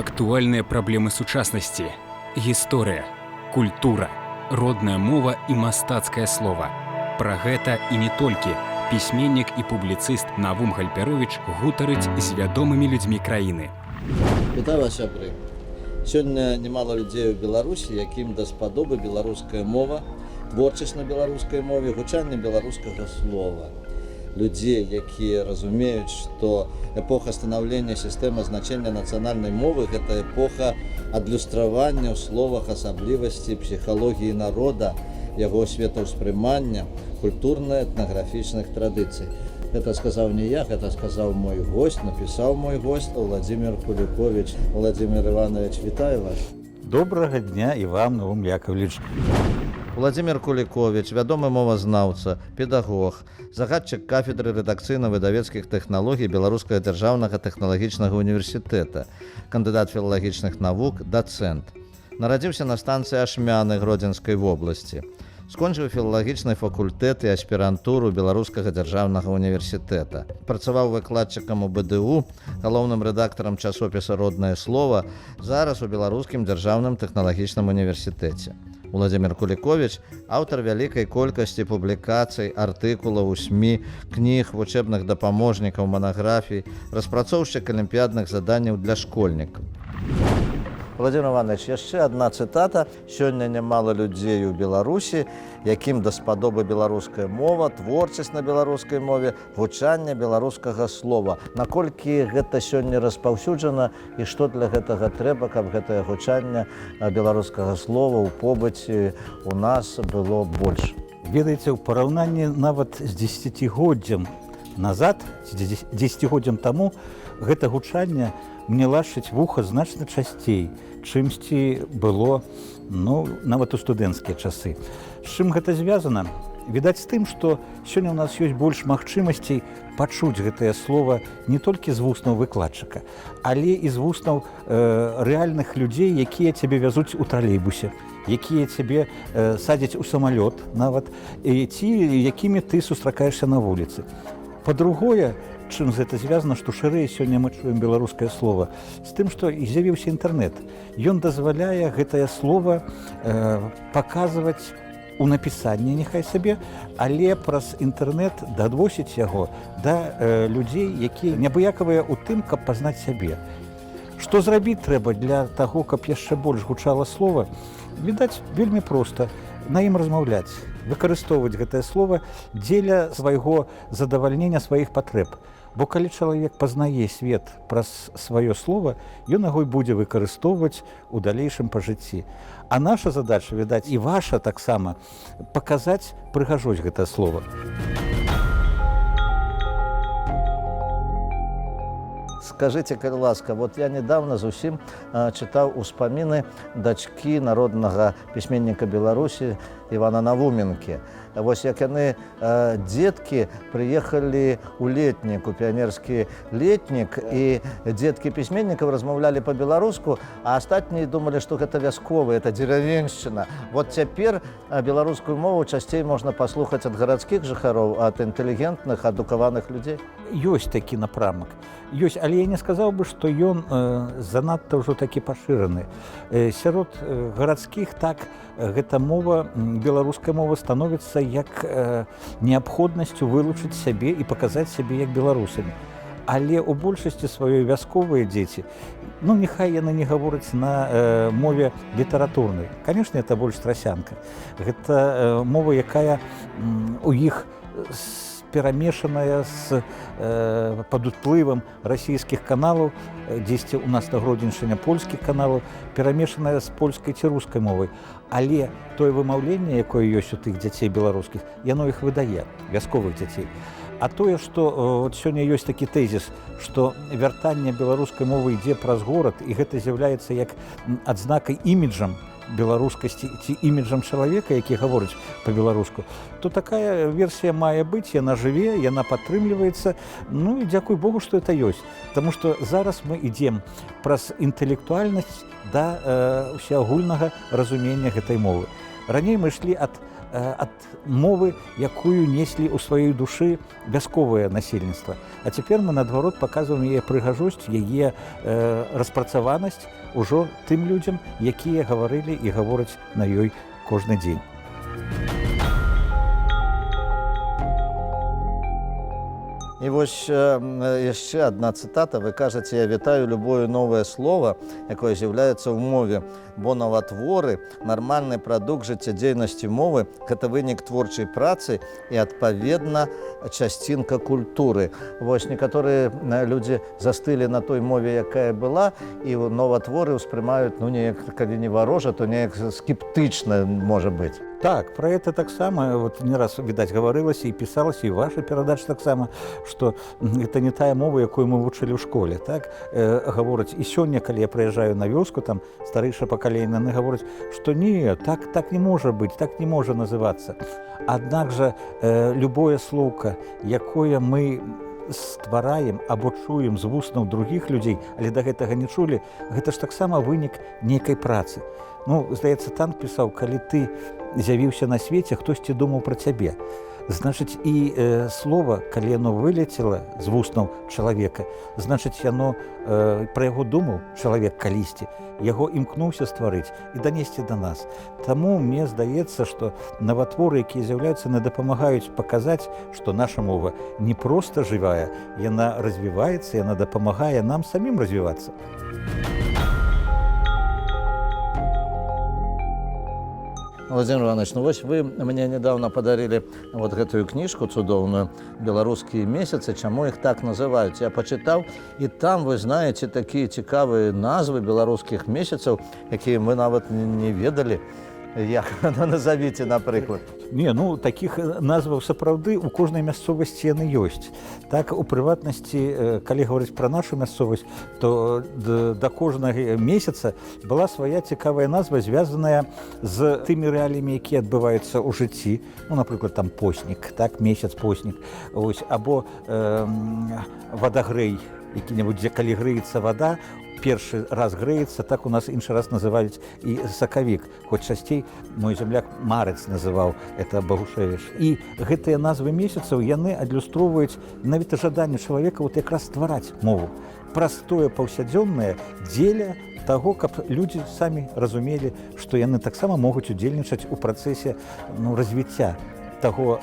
Актуальныя праблемы сучаснасці, гісторыя, культура, родная мова і мастацкае слова. Пра гэта і не толькі пісьменнік і публіцыст Навум Гальперовіч гутарыць з вядомымі людзьмі краіны. Вітаю вас, сябры. Сёння немало людзей у Беларусі, якім даспадобы беларуская мова, творчасць на беларускай мове, гучанне беларускага слова. Людзей, якія разумеюць, што эпоха станаўлення сістэмы значэння нацыянальнай мовы – гэта эпоха адлюстравання ў словах асаблівасці псіхалогіі народа, яго светаўспрымання, культурна-этнаграфічных традыцый. Гэта сказаў не я, гэта сказаў мой гость, напісаў мой гость Владимир Куликович. Владимир Иванович, вітаю вас. Добрага дня і вам, Навум Яковлевич. Владимир Куликович, вядомы мовазнаўца, педагог, загадчык кафедры рэдакцыйна-выдавецкіх тэхналогій Беларускага дзяржаўнага тэхналагічнага універсітэта, кандыдат філалагічных навук, дацэнт. Нарадзіўся на станцыі Ашмяны Гродзенскай вобласці. Скончыў філалагічны факультэт і аспірантуру Беларускага дзяржаўнага універсітэта. Працаваў выкладчыкам у БДУ, галоўным рэдактарам часопіса «Роднае слова», зараз у Беларускім дзяржаўным тэхналагічным універсітэце. Владимир Куликович – аўтар вялікай колькасці публікацый, артыкулаў у СМІ, кніг, вучэбных дапаможнікаў, манаграфій, распрацоўшчык алімпіядных заданняў для школьнікаў. Владимир Иванович, яшчэ адна цытата. Сёння нямала людзей у Беларусі, якім даспадобы беларуская мова, творчасць на беларускай мове, гучанне беларускага слова. Наколькі гэта сёння распаўсюджана і што для гэтага трэба, каб гэтае гучанне беларускага слова ў побыце у нас было больш? Ведаеце, у параўнанні нават з дзесяцігоддзям назад, ці дзесяцігоддзям таму, гэта гучанне мне лашыць вуха значна часцей, чымсьці было, нават у студэнцкія часы. З чым гэта звязана? Відаць з тым, што сёння ў нас ёсць больш магчымасцей пачуць гэтае слова не толькі з вуснаў выкладчыка, але і з вуснаў рэальных людзей, якія цябе вязуць у тралейбусе, якія цябе садзяць у самалёт нават, ці якімі ты сустракаешся на вуліцы. Па-другое, чым гэта звязана, што шырэй сёння мы чуем беларускае слова, з тым, што з'явіўся інтэрнэт. Ён дазваляе гэтае слова паказваць у напісанні, няхай сабе, але праз інтэрнэт дадвосіць яго да людзей, якія неабыякавыя ў тым, каб пазнаць сябе. Што зрабіць трэба для таго, каб яшчэ больш гучала слова? Відаць, вельмі проста на ім размаўляць, выкарыстоўваць гэтае слова дзеля свайго задавальнення сваіх патрэб. Бо калі чалавек пазнае свет праз сваё слова, ён яго і будзе выкарыстоўваць у далейшым па жыцці. А наша задача, відаць, і ваша таксама, паказаць прыгажосць гэтае слова. Скажите, калі ласка, вот я недавно зусім чытаў успаміны дачкі народнага пісьменніка Беларусі Івана Навуменкі. Вось як яны, дзеткі, прыехалі ў летнік, у піянерскі летнік, і дзеткі пісьменнікаў размаўлялі па-беларуску, а астатнія думалі, што гэта вясковы, это дзеравеншчына. Вот цяпер беларускую мову часцей можна паслухаць ад гарадскіх жыхароў, ад інтэлігентных, адукаваных людзей. Ёсць такі напрамак. Ёсць, але я не сказаў бы, што ён занадта ўжо такі пашыраны. Сярод гарадскіх так гэта мова, беларуская мова становіцца як неабходнасцю вылучыць сябе і паказаць сябе як беларусамі. Але ў большасці сваёй вясковыя дзеці, няхай яны не гавораць на мове літаратурнай. Канешне, это больш страсянка. Гэта мова, якая у іх перамешаная пад уплывам расійскіх каналаў, дзесьці ў нас на Гродзеншчыне польскіх каналаў, перамешаная з польскай ці рускай мовай. Але тое вымаўленне, якое ёсць у тых дзяцей беларускіх, яно іх выдае, вясковых дзяцей. А тое, што сёння ёсць такі тэзіс, што вяртанне беларускай мовы ідзе праз горад, і гэта з'яўляецца як адзнакай іміджам беларускасці ці іміджам чалавека, які гаворыць па-беларуску, то такая версія мае быць, яна жыве, яна падтрымліваецца. І дзякуй Богу, што это ёсць. Таму што зараз мы ідзем праз інтэлектуальнасць да ўсеагульнага разумення гэтай мовы. Раней мы ішлі ад ад мовы, якую неслі ў сваёй душы вясковае насельніцтва. А цяпер мы наадварот паказваем яе прыгажосць, яе распрацаванасць ужо тым людзям, якія гаварылі і гавораць на ёй кожны дзень. І вось яшчэ адна цытата. Вы кажаце: «Я вітаю любое новае слово, якое з'яўляецца ў мове, бо наватворы, нармальны прадукт жыццядзейнасці мовы – гэта вынік творчай працы і, адпаведна, часцінка культуры». Вось некаторыя людзі застылі на той мове, якая была, і новатворы ўспрымаюць, ну, неяк, калі не варожа, то неяк скептычна, можа быць. Так, про это таксама вот не раз, відаць, гаварылася і пісалася, і ваша перадача таксама, што гэта не тая мова, якую мы вучылі ў школе, так? Гавораць, і сёння, калі я прыязджаю на вёску, там старэйшае пакаленне, яны гавораць, што не, так не можа быць, так не можа называцца. Аднак жа любое словка, якое мы ствараем або чуем з вуснаў другіх людзей, але да гэтага не чулі, гэта ж таксама вынік нейкай працы. Ну, здаецца, Танк пісаў, калі ты з'явіўся на свеце, хтосьці думаў пра цябе. Значыць, і слова, калі яно вылецела з вуснаў чалавека, значыць, яно пра яго думаў чалавек калісьці, яго імкнуўся стварыць і данесці да нас. Таму мне здаецца, што наватворы, якія з'яўляюцца, не дапамагаюць паказаць, што наша мова не проста жывая, яна развіваецца, яна дапамагае нам самім развівацца. Владимир Иванович, ну вось вы мне недавно подарили вот гэтую книжку цудоўную «Беларускія месяцы», чаму іх так называюць. Я пачытаў, і там, вы знаете, такія цікавыя назвы беларускіх месяцаў, якія мы нават не ведалі. Як? Назовіце, напрыклад. Не, ну, такіх назваў сапраўды ў кожнай мясцовасці яны ёсць. Так, у прыватнасці, калі гаварыць пра нашу мясцовасць, то да кожнага месяца была свая цікавая назва, звязаная з тымі рэаліямі, якія адбываюцца ў жыцці. Ну, напрыклад, там постнік, так, месяц постнік, ось, або вадагрэй, які-небудзь, дзе калі грэецца вада, першы раз грэецца, так у нас іншы раз называюць і сакавік. Хоць часцей мой земляк Марыц называў это Багушевіч. І гэтыя назвы месяцаў, яны адлюстроўваюць навіта жаданне чалавека вот якраз ствараць мову. Простое, паўсядзённае, дзеля таго, каб людзі самі разумелі, што яны таксама могуць удзельнічаць у працэсе, ну, развіцця таго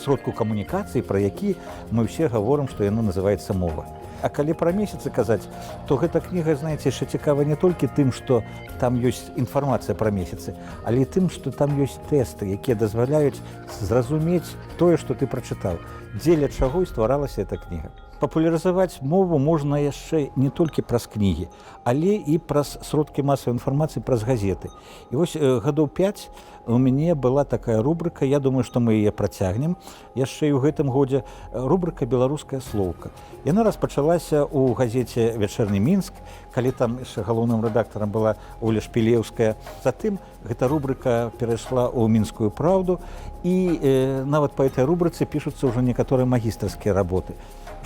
сродку камунікацыі, пра які мы ўсе гаворым, што яно называецца мова. А калі пра месяцы казаць, то гэта кніга, знаеце, яшчэ цікава не толькі тым, што там ёсць інфармацыя пра месяцы, але і тым, што там ёсць тэсты, якія дазваляюць зразумець тое, што ты прачытаў, дзеля чаго і стваралася эта кніга. Папулярызаваць мову можна яшчэ не толькі праз кнігі, але і праз сродкі масавай інфармацыі, праз газеты. І вось гадоў 5 у мяне была такая рубрыка, я думаю, што мы яе працягнем яшчэ і ў гэтым годзе, рубрыка «Беларуская слоўка». Яна распачалася ў газеце «Вячэрні Мінск», калі там яшчэ галоўным рэдактарам была Оля Шпілеўская. Затым гэта рубрыка перайшла ў «Мінскую праўду», і нават па этой рубрыцы пішуцца ўжо некаторыя магістарскія работы.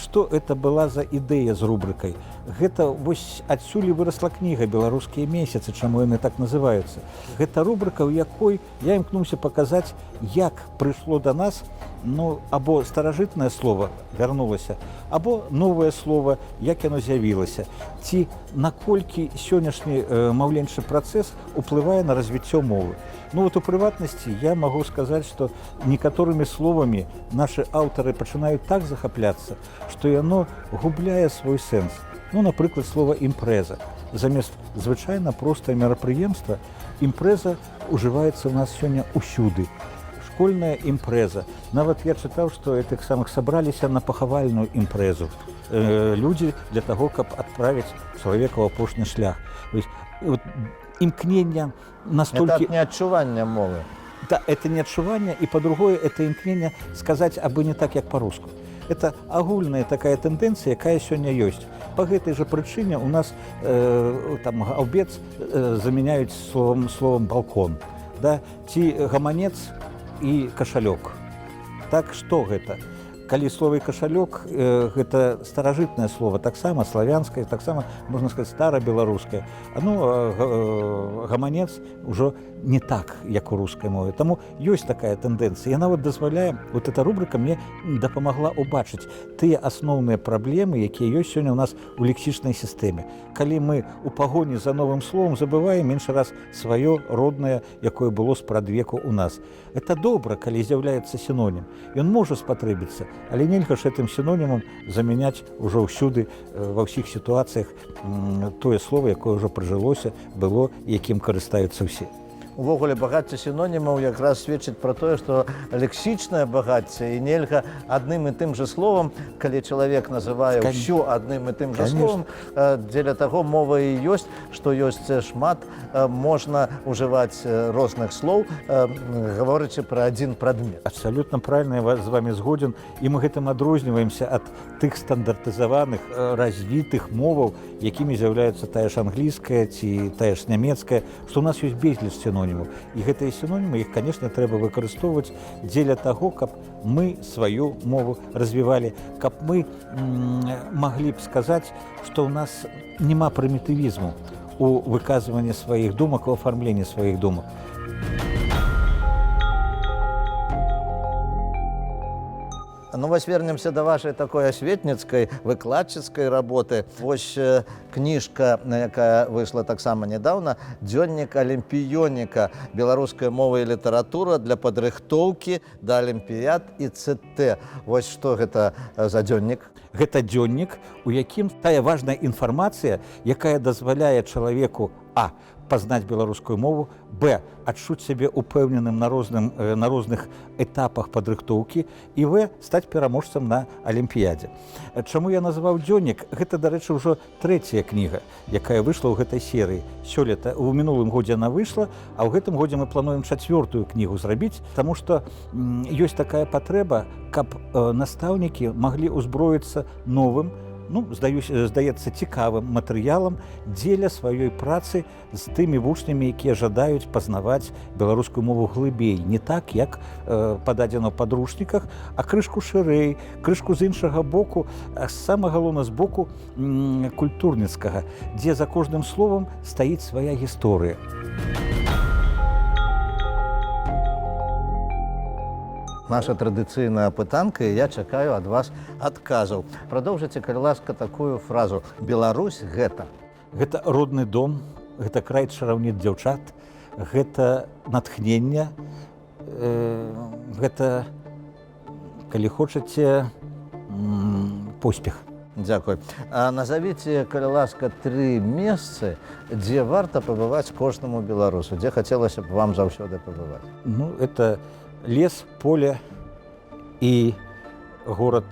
Што это была за ідэя з рубрыкай? Гэта вось адсюль вырасла кніга «Беларускія месяцы», чаму яны так называюцца. Гэта рубрыка, у якой я імкнуўся паказаць, як прыйшло да нас, ну, або старажытнае слово вярнулася, або новае слово, як яно з'явілася. Ці наколькі сённяшні маўленчы працэс уплывае на развіццё мовы. Ну вот у прыватнасці я магу сказаць, што некаторымі словамі нашы аўтары пачынаюць так захапляцца, што яно губляе свой сэнс. Ну, напрыклад, слова «імпрэза». Замест звычайна простае мерапрыемства, імпрэза ўжываецца ў нас сёння ўсюды. Школьная імпрэза. Нават я чытаў, што гэтых самых сабраліся на пахавальную імпрэзу. Людзі для таго, каб адправіць чалавека ў апошні шлях. Имкнение настолько... Это не отчувание мовы. Да, это не отчувание, и по-другое, это имкнение сказать абы не так, как по-русски. Это агульная такая тенденция, якая сегодня есть. По этой же причине у нас там гаубец заменяют словом балкон, да, ці гаманец и кошелек. Так что это? калі слова кашалёк гэта старажытнае слово, таксама славянскае, таксама можна сказаць старабеларускае. Гаманец ужо не так, як у рускай мове. Таму ёсць такая тэндэнцыя. Яна дазваляе, эта рубрика мне дапамагла ўбачыць тыя асноўныя праблемы, якія ёсць сёння ў нас у лексічнай сістэме. Калі мы у пагоні за новым словам забываем іншы раз сваё роднае, якое было спрадвеку ў нас. Это добра, калі з'яўляецца сінонім. Ён можа спатрэбіцца, але нельга ж гэтым сінонімам замяняць ужо ўсюды ва ўсіх сітуацыях тое слово, якое ўжо прыжылося, было, якім карыстаюцца ўсе. Увогуле багацце сінонімаў якраз сведчыць пра тое, што лексічнае багацце і нельга адным і тым жа словам, калі чалавек называе ўсё адным і тым жа словам, дзеля таго мова і ёсць, што ёсць шмат, можна ўжываць розных слоў, гаворачы пра адзін прадмет. Абсалютна правільна, я з вами згодзін, і мы гэтым адрозніваемся ад тых стандартызаваных, развітых моваў, якімі з'яўляецца тая ж англійская ці тая ж нямецкая, што ў нас ёсць безліч сінонімаў. І гэтыя сінонімы, іх, канешне, трэба выкарыстоўваць дзеля таго, каб мы сваю мову развівалі, каб мы маглі б сказаць, што ў нас няма прымітывізму у выказванні сваіх думак, у афармленні сваіх думак. Ну, вось вернемся да вашай такой асветніцкай, выкладчыцкай работы. Вось кніжка, якая выйшла таксама нядаўна, «Дзённік алімпіёніка. Беларуская мова і літаратура для падрыхтоўкі да алімпіяд і ЦТ». Вось што гэта за дзённік? Гэта дзённік, у якім тая важная інфармацыя, якая дазваляе чалавеку а. пазнаць беларускую мову, б. адчуць сябе упэўненым на розных этапах падрыхтоўкі і в. стаць пераможцам на алімпіядзе. Чаму я назваў дзённік? Гэта, дарэчы, ўжо трэцяя кніга, якая выйшла ў гэтай серыі. Сёлета, у мінулым годзе она выйшла, а ў гэтым годзе мы плануем чацвёртую кнігу зрабіць, таму што ёсць такая патрэба, каб настаўнікі маглі ўзброіцца новым, здаецца, цікавым матэрыялам дзеля сваёй працы з тымі вучнямі, якія жадаюць пазнаваць беларускую мову глыбей, не так, як пададзена ў падручніках, а крышку шырэй, крышку з іншага боку, самае галоўнае з боку культурніцкага, дзе за кожным словам стаіць свая гісторыя. Наша традыцыйная пытанка, і я чакаю ад вас адказаў. Прадоўжыце, калі ласка, такую фразу. Беларусь гэта. Гэта родны дом, гэта край чараўніц дзяўчат, гэта натхненне, гэта, калі хочаце, поспех. Дзякуй. А назавіце, калі ласка, 3 месцы, дзе варта пабываць кожнаму беларусу, дзе хацелася б вам заўсёды пабываць. Это лес, поле і горад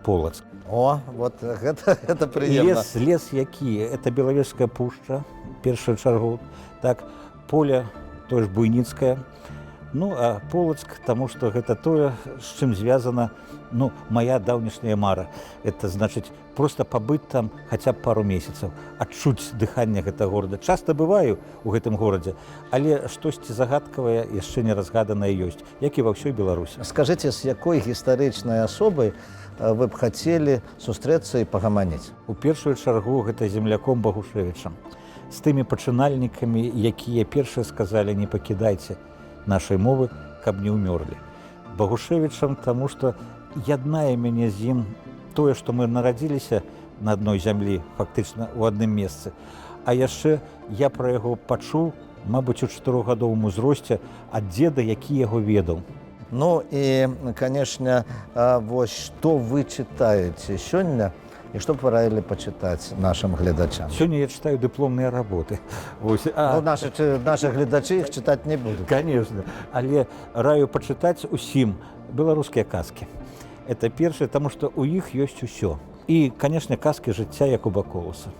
Полацк. О, вот гэта прыемна. Лес які? Это Белавежская пушча, першую чаргу. Так, поле, тое ж Буйніцкае. А Полацк, таму што гэта тое, з чым звязана, моя даўнішняя мара. Это значыць, проста пабыць там хаця б пару месяцаў, адчуць дыханне гэтага горада. Часта бываю ў гэтым горадзе, але штосьці загадкавае яшчэ не разгаданае ёсць, як і ва ўсёй Беларусі. Скажыце, з якой гістарычнай асобай вы б хацелі сустрэцца і пагаманіць? У першую чаргу гэта земляком Багушевічам, з тымі пачынальнікамі, якія першыя сказалі: не пакідайце нашай мовы, каб не ўмёрлі. Багушевічам, таму што яднае мяне з ім тое, што мы нарадзіліся на адной зямлі, фактычна ў адным месцы. А яшчэ я пра яго пачуў, мабыць, у 4гадовым узросце ад дзеда, які яго ведаў. І, канешне, вось што вы чытаеце сёння і што б вы раілі пачытаць нашым гледачам? Сёння я чытаю дыпломныя работы. Нашы гледачы іх чытаць не будуць. Канешне, але раю пачытаць усім беларускія казкі. Это першае, таму што ў іх ёсць усё. І, канешне, казкі жыцця Якуба Колуса.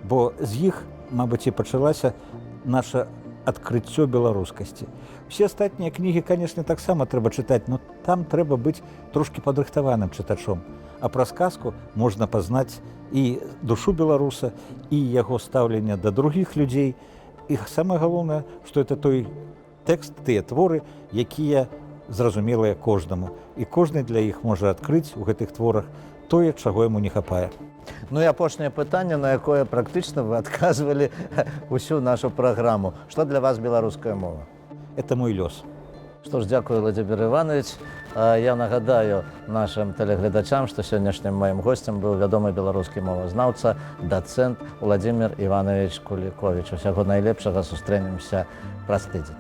Бо з іх, мабыць, і пачалася наша адкрыццё беларускасці. Усе астатнія кнігі, канешне, таксама трэба чытаць, но там трэба быць трошкі падрыхтаваным чытачом. А праз казку можна пазнаць і душу беларуса, і яго стаўленне да другіх людзей. І самае галоўнае, што это той тэкст, тыя творы, якія зразумелыя кожнаму. І кожны для іх можа адкрыць у гэтых творах тое, чаго яму не хапае. Ну і апошняе пытанне, на якое практычна вы адказвалі усю нашу праграму. Што для вас беларуская мова? Это мой лёс. Што ж, дзякую, Владзімир Іванович. Я нагадаю нашим тэлегледачам, што сённяшнім маім госцем быў вядомы беларускі мовазнаўца, дацэнт Владзімир Іванович Куліковіч. Усяго найлепшага, сустрэнемся праз тыдзень.